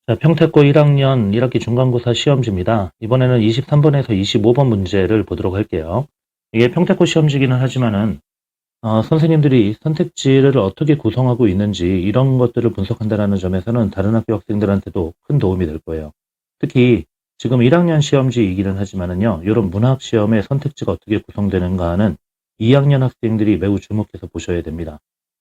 자, 평택고 1학년 1학기 중간고사 시험지입니다. 이번에는 23번에서 25번 문제를 보도록 할게요. 이게 평택고 시험지기는 하지만은 선생님들이 선택지를 어떻게 구성하고 있는지 이런 것들을 분석한다는 점에서는 다른 학교 학생들한테도 큰 도움이 될 거예요. 특히 지금 1학년 시험지이기는 하지만은요, 이런 문학 시험의 선택지가 어떻게 구성되는가는 2학년 학생들이 매우 주목해서 보셔야 됩니다.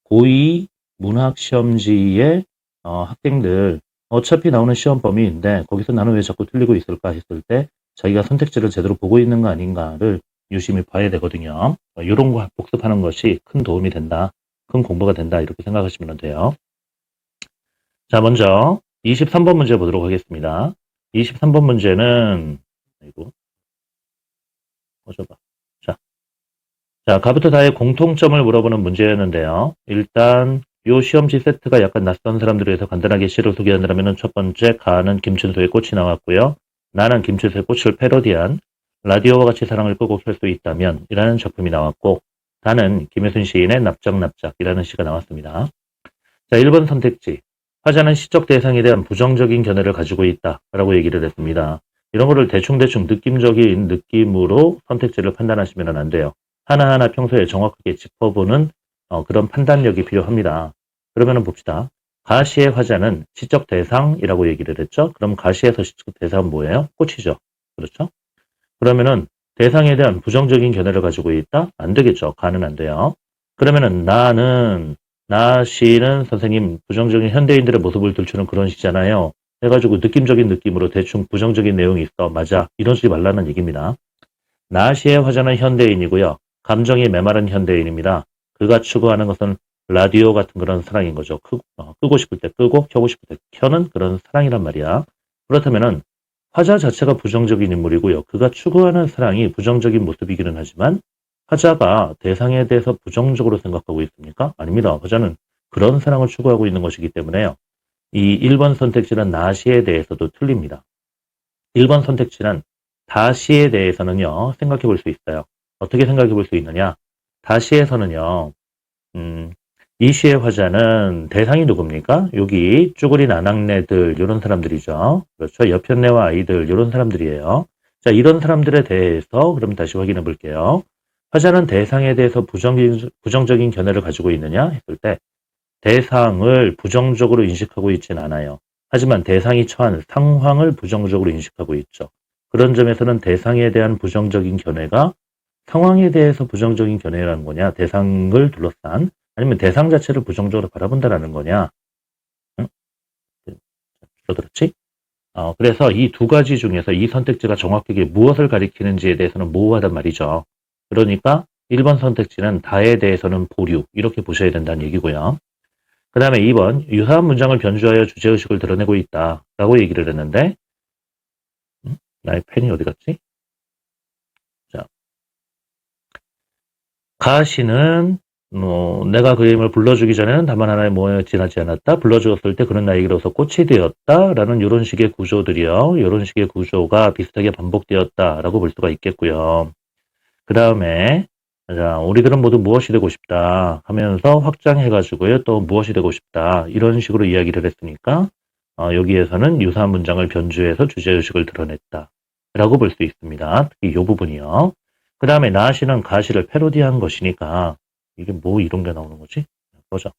고2 문학 시험지의 학생들 어차피 나오는 시험 범위인데 거기서 나는 왜 자꾸 틀리고 있을까 했을 때 자기가 선택지를 제대로 보고 있는 거 아닌가를 유심히 봐야 되거든요. 이런 거 복습하는 것이 큰 도움이 된다. 큰 공부가 된다. 이렇게 생각하시면 돼요. 자, 먼저 23번 문제 보도록 하겠습니다. 23번 문제는 아이고, 꺼져봐. 자, 가부터 다의 공통점을 물어보는 문제였는데요. 일단 이 시험지 세트가 약간 낯선 사람들을 위해서 간단하게 시를 소개한다면 첫 번째 가는 김춘수의 꽃이 나왔고요. 나는 김춘수의 꽃을 패러디한 라디오와 같이 사랑을 끄고 켤 수 있다면 이라는 작품이 나왔고, 다는 김효순 시인의 납작납작이라는 시가 나왔습니다. 자, 1번 선택지. 화자는 시적 대상에 대한 부정적인 견해를 가지고 있다 라고 얘기를 했습니다. 이런 거를 대충대충 느낌적인 느낌으로 선택지를 판단하시면 안 돼요. 하나하나 평소에 정확하게 짚어보는 그런 판단력이 필요합니다. 그러면 봅시다. 가시의 화자는 시적 대상이라고 얘기를 했죠. 그럼 가시에서 시적 대상은 뭐예요? 꽃이죠. 그렇죠? 그러면은 대상에 대한 부정적인 견해를 가지고 있다? 안 되겠죠. 가는 안 돼요. 그러면은 나시는 선생님 부정적인 현대인들의 모습을 들추는 그런 시잖아요. 해가지고 느낌적인 느낌으로 대충 부정적인 내용이 있어. 맞아. 이러지 말라는 얘기입니다. 나시의 화자는 현대인이고요. 감정이 메마른 현대인입니다. 그가 추구하는 것은 라디오 같은 그런 사랑인 거죠. 끄고 싶을 때 끄고 켜고 싶을 때 켜는 그런 사랑이란 말이야. 그렇다면은 화자 자체가 부정적인 인물이고요. 그가 추구하는 사랑이 부정적인 모습이기는 하지만 화자가 대상에 대해서 부정적으로 생각하고 있습니까? 아닙니다. 화자는 그런 사랑을 추구하고 있는 것이기 때문에요. 이 1번 선택지는 나시에 대해서도 틀립니다. 1번 선택지는 다시에 대해서는요, 생각해 볼 수 있어요. 어떻게 생각해 볼 수 있느냐? 다시에서는요, 이 시의 화자는 대상이 누굽니까? 여기 쭈구리 나낙네들 이런 사람들이죠. 그렇죠. 여편네와 아이들 이런 사람들이에요. 자, 이런 사람들에 대해서 그럼 다시 확인해 볼게요. 화자는 대상에 대해서 부정적인 견해를 가지고 있느냐 했을 때 대상을 부정적으로 인식하고 있진 않아요. 하지만 대상이 처한 상황을 부정적으로 인식하고 있죠. 그런 점에서는 대상에 대한 부정적인 견해가 상황에 대해서 부정적인 견해라는 거냐, 대상을 둘러싼, 아니면 대상 자체를 부정적으로 바라본다라는 거냐. 응? 그렇지? 그래서 이 두 가지 중에서 이 선택지가 정확하게 무엇을 가리키는지에 대해서는 모호하단 말이죠. 그러니까 1번 선택지는 다에 대해서는 보류, 이렇게 보셔야 된다는 얘기고요. 그 다음에 2번, 유사한 문장을 변주하여 주제의식을 드러내고 있다 라고 얘기를 했는데, 나의 펜이 어디 갔지? 자, 가시는 내가 그 이름을 불러주기 전에는 다만 하나의 모양에 지나지 않았다. 불러주었을 때 그는 나에게로서 꽃이 되었다. 라는 이런 식의 구조들이요. 이런 식의 구조가 비슷하게 반복되었다. 라고 볼 수가 있겠고요. 그 다음에 자, 우리들은 모두 무엇이 되고 싶다 하면서 확장해가지고요. 또 무엇이 되고 싶다. 이런 식으로 이야기를 했으니까 여기에서는 유사한 문장을 변주해서 주제의식을 드러냈다. 라고 볼 수 있습니다. 특히 이 부분이요. 그 다음에 나시는 가시를 패러디한 것이니까 이게 뭐 이런 게 나오는 거지? 보자.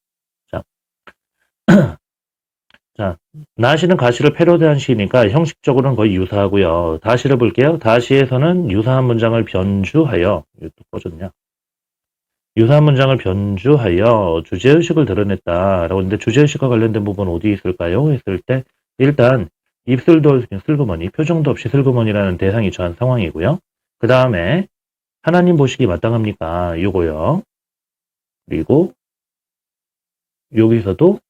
자, 자, 나시는 가시를 패러디한 시니까 형식적으로는 거의 유사하고요. 다시를 볼게요. 다시에서는 유사한 문장을 변주하여 이거 또 꺼졌냐? 유사한 문장을 변주하여 주제의식을 드러냈다라고 했는데 주제의식과 관련된 부분 어디 있을까요? 했을 때 일단 입술도 슬그머니, 표정도 없이 슬그머니라는 대상이 처한 상황이고요. 그 다음에 하나님 보시기 마땅합니까? 요거요. 그리고 여기서도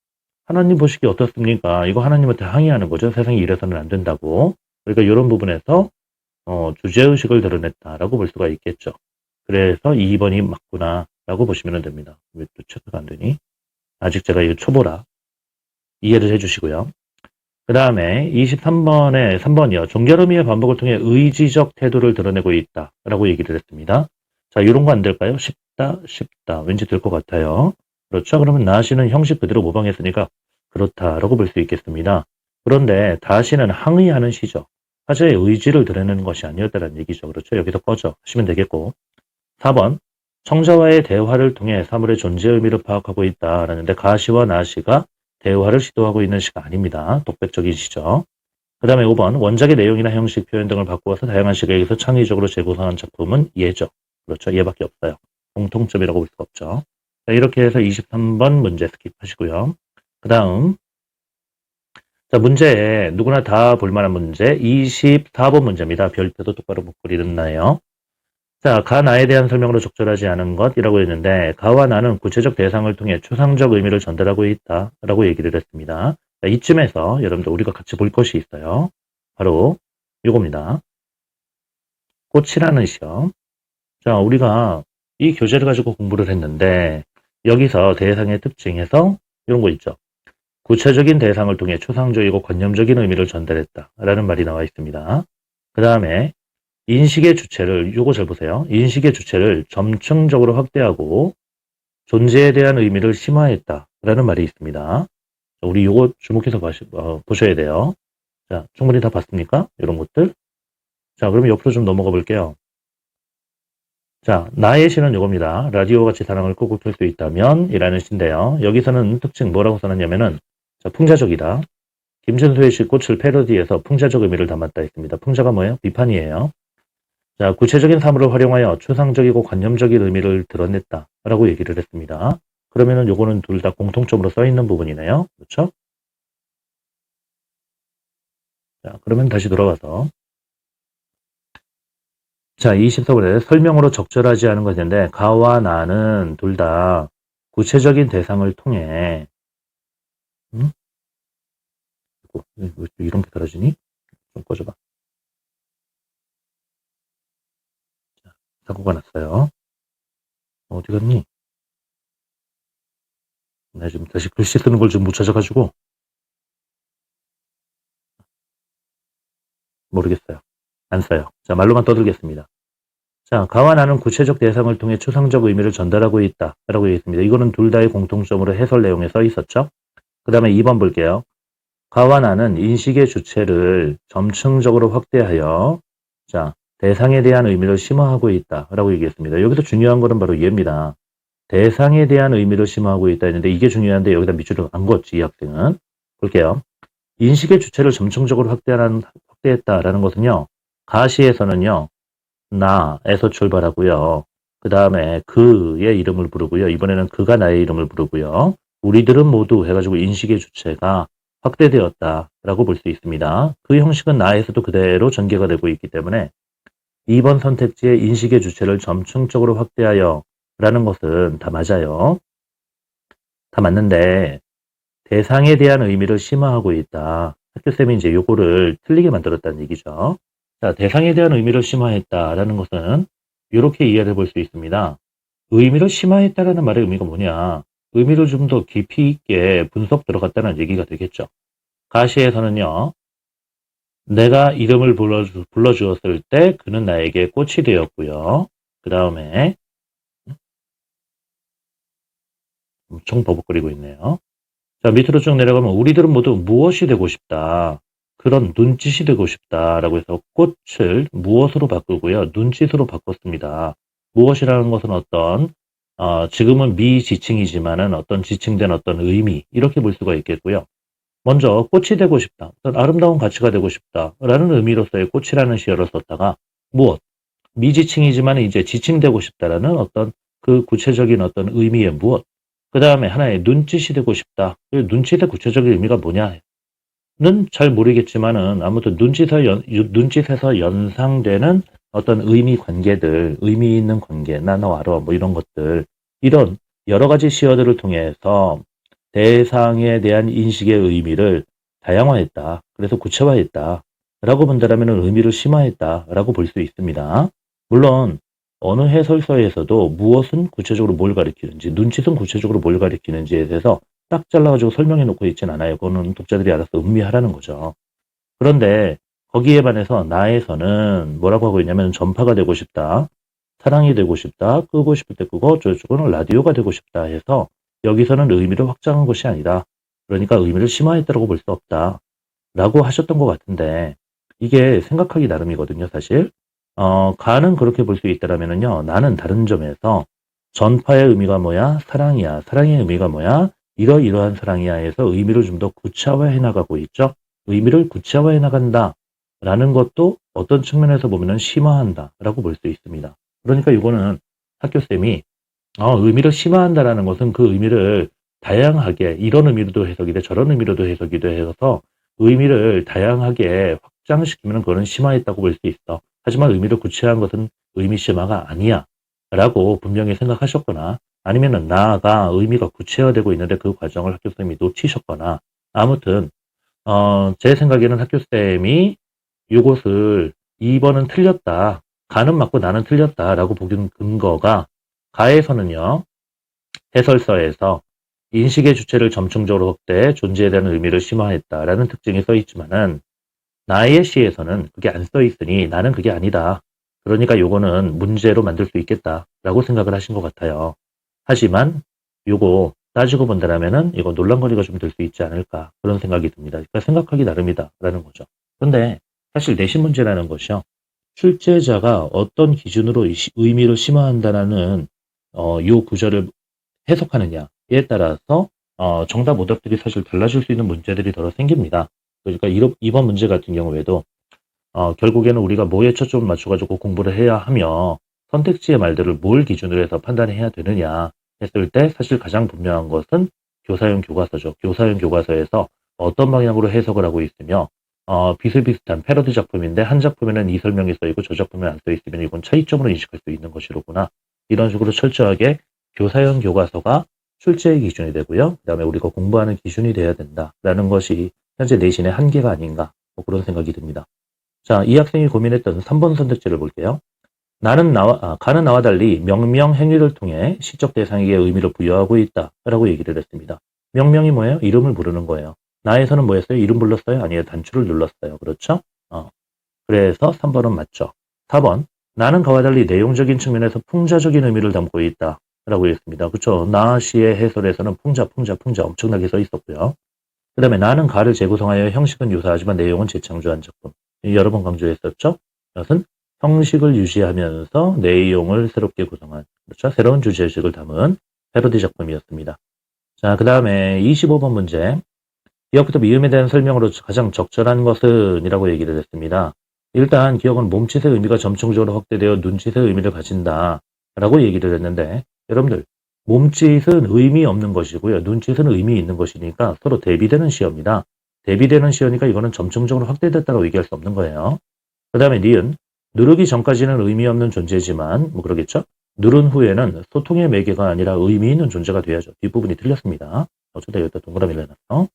하나님 보시기 어떻습니까? 이거 하나님한테 항의하는 거죠. 세상이 이래서는 안 된다고. 그러니까 이런 부분에서 주제의식을 드러냈다라고 볼 수가 있겠죠. 그래서 2번이 맞구나 라고 보시면 됩니다. 왜 또 체크가 안 되니? 아직 제가 이거 초보라 이해를 해주시고요. 그 다음에 23번에 3번이요. 종결의미의 반복을 통해 의지적 태도를 드러내고 있다 라고 얘기를 했습니다. 자, 이런 거 안 될까요? 쉽다. 왠지 될 것 같아요. 그렇죠? 그러면 나시는 형식 그대로 모방했으니까 그렇다라고 볼 수 있겠습니다. 그런데 다시는 항의하는 시죠. 화제의 의지를 드러내는 것이 아니었다는 얘기죠. 그렇죠? 여기서 꺼져 하시면 되겠고. 4번 청자와의 대화를 통해 사물의 존재 의미를 파악하고 있다라는데 가시와 나시가 대화를 시도하고 있는 시가 아닙니다. 독백적인 시죠. 그 다음에 5번 원작의 내용이나 형식, 표현 등을 바꾸어서 다양한 시각에서 창의적으로 재구성한 작품은 예죠. 그렇죠. 얘밖에 없어요. 공통점이라고 볼 수가 없죠. 자, 이렇게 해서 23번 문제 스킵하시고요. 그 다음 자, 문제에 누구나 다 볼만한 문제 24번 문제입니다. 별표도 똑바로 못 그리는 나예요. 자, 가 나에 대한 설명으로 적절하지 않은 것이라고 했는데 가와 나는 구체적 대상을 통해 추상적 의미를 전달하고 있다라고 얘기를 했습니다. 자, 이쯤에서 여러분들 우리가 같이 볼 것이 있어요. 바로 이겁니다. 꽃이라는 시험. 자, 우리가 이 교재를 가지고 공부를 했는데 여기서 대상의 특징에서 이런 거 있죠. 구체적인 대상을 통해 추상적이고 관념적인 의미를 전달했다라는 말이 나와 있습니다. 그 다음에 인식의 주체를, 요거 잘 보세요. 인식의 주체를 점층적으로 확대하고 존재에 대한 의미를 심화했다라는 말이 있습니다. 우리 요거 주목해서 보셔야 돼요. 자, 충분히 다 봤습니까? 이런 것들. 자, 그럼 옆으로 좀 넘어가 볼게요. 자, 나의 시는 요겁니다. 라디오 같이 사랑을 끄고 켤 수 있다면 이라는 시인데요. 여기서는 특징 뭐라고 써놨냐면은 자, 풍자적이다. 김준수의 시 꽃을 패러디해서 풍자적 의미를 담았다 했습니다. 풍자가 뭐예요? 비판이에요. 자, 구체적인 사물을 활용하여 추상적이고 관념적인 의미를 드러냈다라고 얘기를 했습니다. 그러면은 요거는 둘 다 공통점으로 써 있는 부분이네요. 그렇죠? 자, 그러면 다시 돌아와서 자, 24번에 설명으로 적절하지 않은 것인데 가와 나는 둘 다 구체적인 대상을 통해 왜 이런 게 떨어지니? 좀 꺼줘봐. 자, 사고가 났어요. 어디 갔니? 나 지금 다시 글씨 쓰는 걸 좀 못 찾아가지고 모르겠어요. 안 써요. 자, 말로만 떠들겠습니다. 자, 가와 나는 구체적 대상을 통해 추상적 의미를 전달하고 있다라고 얘기했습니다. 이거는 둘 다의 공통점으로 해설 내용에 써 있었죠. 그 다음에 2번 볼게요. 가와 나는 인식의 주체를 점층적으로 확대하여 자, 대상에 대한 의미를 심화하고 있다라고 얘기했습니다. 여기서 중요한 거는 바로 얘입니다. 대상에 대한 의미를 심화하고 있다 했는데 이게 중요한데 여기다 밑줄을 안 걷지 이 학생은. 볼게요. 인식의 주체를 점층적으로 확대했다라는 것은요. 가시에서는요. 나에서 출발하고요. 그 다음에 그의 이름을 부르고요. 이번에는 그가 나의 이름을 부르고요. 우리들은 모두 해가지고 인식의 주체가 확대되었다라고 볼 수 있습니다. 그 형식은 나에서도 그대로 전개가 되고 있기 때문에 2번 선택지의 인식의 주체를 점층적으로 확대하여 라는 것은 다 맞아요. 다 맞는데 대상에 대한 의미를 심화하고 있다. 학교쌤이 이제 요거를 틀리게 만들었다는 얘기죠. 자, 대상에 대한 의미를 심화했다라는 것은 이렇게 이해를 볼 수 있습니다. 의미를 심화했다라는 말의 의미가 뭐냐? 의미를 좀 더 깊이 있게 분석 들어갔다는 얘기가 되겠죠. 가시에서는요. 내가 이름을 불러주었을 때 그는 나에게 꽃이 되었고요. 그 다음에 엄청 버벅거리고 있네요. 자, 밑으로 쭉 내려가면 우리들은 모두 무엇이 되고 싶다. 그런 눈짓이 되고 싶다라고 해서 꽃을 무엇으로 바꾸고요. 눈짓으로 바꿨습니다. 무엇이라는 것은 어떤 지금은 미지칭이지만은 어떤 지칭된 어떤 의미 이렇게 볼 수가 있겠고요. 먼저 꽃이 되고 싶다. 어떤 아름다운 가치가 되고 싶다라는 의미로서의 꽃이라는 시어를 썼다가 무엇 미지칭이지만 이제 지칭되고 싶다라는 어떤 그 구체적인 어떤 의미의 무엇 그 다음에 하나의 눈짓이 되고 싶다. 눈짓의 구체적인 의미가 뭐냐는 잘 모르겠지만은 아무튼 눈짓에서 연상되는 어떤 의미 관계들, 의미 있는 관계, 나너 알아, 뭐 이런 것들, 이런 여러 가지 시어들을 통해서 대상에 대한 인식의 의미를 다양화했다. 그래서 구체화했다. 라고 본다면 의미를 심화했다. 라고 볼 수 있습니다. 물론 어느 해설서에서도 무엇은 구체적으로 뭘 가리키는지, 눈짓은 구체적으로 뭘 가리키는지에 대해서 딱 잘라가지고 설명해 놓고 있진 않아요. 그거는 독자들이 알아서 음미하라는 거죠. 그런데 거기에 반해서 나에서는 뭐라고 하고 있냐면 전파가 되고 싶다, 사랑이 되고 싶다, 끄고 싶을 때 끄고 저쪽은 라디오가 되고 싶다 해서 여기서는 의미를 확장한 것이 아니다. 그러니까 의미를 심화했다고 볼 수 없다. 라고 하셨던 것 같은데, 이게 생각하기 나름이거든요, 사실. 가는 그렇게 볼 수 있다라면은요, 나는 다른 점에서 전파의 의미가 뭐야? 사랑이야. 사랑의 의미가 뭐야? 이러이러한 사랑이야 해서 의미를 좀 더 구체화해 나가고 있죠. 의미를 구체화해 나간다. 라는 것도 어떤 측면에서 보면은 심화한다. 라고 볼 수 있습니다. 그러니까 이거는 학교쌤이 의미를 심화한다라는 것은 그 의미를 다양하게 이런 의미로도 해석이 돼 저런 의미로도 해석이 돼 해서 의미를 다양하게 확장시키면 그거는 심화했다고 볼 수 있어. 하지만 의미를 구체화한 것은 의미 심화가 아니야 라고 분명히 생각하셨거나 아니면은 나아가 의미가 구체화되고 있는데 그 과정을 학교쌤이 놓치셨거나 아무튼 제 생각에는 학교쌤이 이것을 2번은 틀렸다. 가는 맞고 나는 틀렸다라고 보기는 근거가 가에서는요. 해설서에서 인식의 주체를 점층적으로 확대해 존재에 대한 의미를 심화했다라는 특징이 써 있지만은 나의 시에서는 그게 안 써 있으니 나는 그게 아니다. 그러니까 요거는 문제로 만들 수 있겠다라고 생각을 하신 것 같아요. 하지만 요거 따지고 본다라면은 이거 논란거리가 좀 될 수 있지 않을까 그런 생각이 듭니다. 그러니까 생각하기 나름이다라는 거죠. 그런데 사실 내신 문제라는 것이요. 출제자가 어떤 기준으로 의미를 심화한다라는 요 구절을 해석하느냐에 따라서 정답 오답들이 사실 달라질 수 있는 문제들이 더러 생깁니다. 그러니까 이번 문제 같은 경우에도 결국에는 우리가 뭐에 초점을 맞춰가지고 공부를 해야 하며 선택지의 말들을 뭘 기준으로 해서 판단해야 되느냐 했을 때 사실 가장 분명한 것은 교사용 교과서죠. 교사용 교과서에서 어떤 방향으로 해석을 하고 있으며 비슷비슷한 패러디 작품인데 한 작품에는 이 설명이 써 있고 저 작품에는 안 써 있으면 이건 차이점으로 인식할 수 있는 것이로구나. 이런 식으로 철저하게 교사용 교과서가 출제의 기준이 되고요. 그 다음에 우리가 공부하는 기준이 돼야 된다라는 것이 현재 내신의 한계가 아닌가 뭐 그런 생각이 듭니다. 자, 이 학생이 고민했던 3번 선택지를 볼게요. 가는 나와 달리 명명 행위를 통해 시적 대상에게 의미를 부여하고 있다라고 얘기를 했습니다. 명명이 뭐예요? 이름을 부르는 거예요. 나에서는 뭐 했어요? 이름 불렀어요? 아니에요. 단추를 눌렀어요. 그렇죠? 그래서 3번은 맞죠. 4번. 나는 그와 달리 내용적인 측면에서 풍자적인 의미를 담고 있다. 라고 했습니다. 그렇죠. 나시의 해설에서는 풍자 엄청나게 써 있었고요. 그 다음에 나는 가를 재구성하여 형식은 유사하지만 내용은 재창조한 작품. 여러 번 강조했었죠. 이것은 형식을 유지하면서 내용을 새롭게 구성한 그렇죠. 새로운 주제의식을 담은 패러디 작품이었습니다. 자, 그 다음에 25번 문제. 기억부터 미음에 대한 설명으로 가장 적절한 것은 이라고 얘기를 했습니다. 일단 기억은 몸짓의 의미가 점층적으로 확대되어 눈짓의 의미를 가진다 라고 얘기를 했는데 여러분들 몸짓은 의미 없는 것이고요. 눈짓은 의미 있는 것이니까 서로 대비되는 시어입니다. 대비되는 시어니까 이거는 점층적으로 확대됐다고 얘기할 수 없는 거예요. 그 다음에 니은 누르기 전까지는 의미 없는 존재지만 뭐 그러겠죠? 누른 후에는 소통의 매개가 아니라 의미 있는 존재가 돼야죠. 뒷부분이 틀렸습니다. 어쩌다 여기다 동그라미를 해놨어.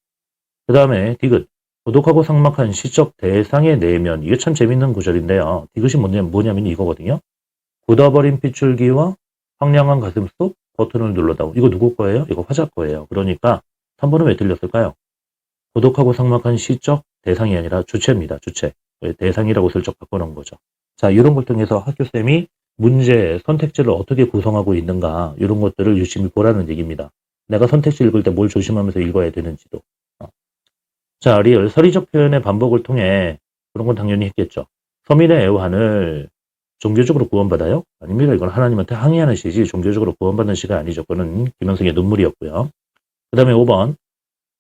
그 다음에 디귿 고독하고 삭막한 시적 대상의 내면 이게 참 재밌는 구절인데요. 디귿이 뭐냐면 이거거든요. 굳어버린 핏줄기와 황량한 가슴 속 버튼을 눌러다오. 이거 누구 거예요? 이거 화자 거예요. 그러니까 3번은 왜 틀렸을까요? 고독하고 삭막한 시적 대상이 아니라 주체입니다. 주체. 대상이라고 슬쩍 바꿔놓은 거죠. 자, 이런 걸 통해서 학교쌤이 문제 선택지를 어떻게 구성하고 있는가 이런 것들을 유심히 보라는 얘기입니다. 내가 선택지 읽을 때 뭘 조심하면서 읽어야 되는지도. 자, 리을 서리적 표현의 반복을 통해 그런 건 당연히 했겠죠. 서민의 애환을 종교적으로 구원받아요? 아닙니다. 이건 하나님한테 항의하는 시지 종교적으로 구원받는 시가 아니죠. 그거는 김현승의 눈물이었고요. 그 다음에 5번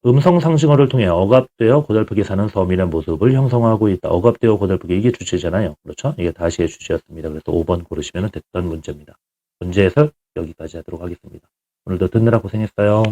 음성 상징어를 통해 억압되어 고달프게 사는 서민의 모습을 형성하고 있다. 억압되어 고달프게 이게 주체잖아요. 그렇죠? 이게 다시의 주체였습니다. 그래서 5번 고르시면 됐던 문제입니다. 문제 해설 여기까지 하도록 하겠습니다. 오늘도 듣느라 고생했어요.